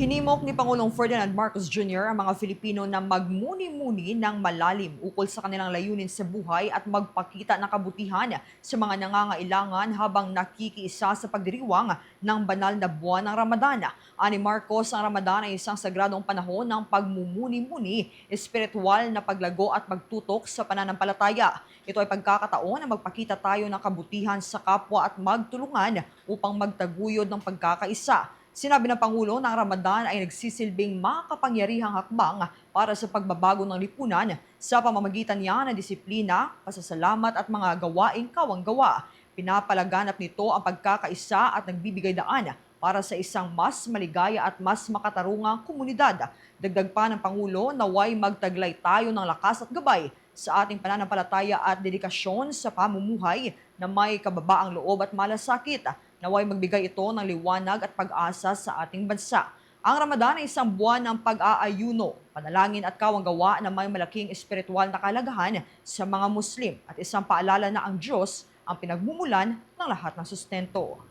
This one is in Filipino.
Hinimok ni Pangulong Ferdinand Marcos Jr. ang mga Filipino na magmuni-muni ng malalim ukol sa kanilang layunin sa buhay at magpakita ng kabutihan sa mga nangangailangan habang nakikiisa sa pagdiriwang ng banal na buwan ng Ramadan. Ani Marcos, ang Ramadan ay isang sagradong panahon ng pagmumuni-muni, espiritual na paglago at pagtutok sa pananampalataya. Ito ay pagkakataon na magpakita tayo ng kabutihan sa kapwa at magtulungan upang magtaguyod ng pagkakaisa. Sinabi ng Pangulo na ang Ramadan ay nagsisilbing makapangyarihang hakbang para sa pagbabago ng lipunan sa pamamagitan niya ng disiplina, pasasalamat at mga gawaing kawanggawa. Pinapalaganap nito ang pagkakaisa at nagbibigay daan para sa isang mas maligaya at mas makatarungang komunidad. Dagdag pa ng Pangulo, naway magtaglay tayo ng lakas at gabay sa ating pananampalataya at dedikasyon sa pamumuhay na may kababaang loob at malasakit. Naway magbigay ito ng liwanag at pag-asa sa ating bansa. Ang Ramadan ay isang buwan ng pag-aayuno, panalangin at kawanggawa na may malaking espiritual na kalagahan sa mga Muslim at isang paalala na ang Diyos ang pinagmumulan ng lahat ng sustento.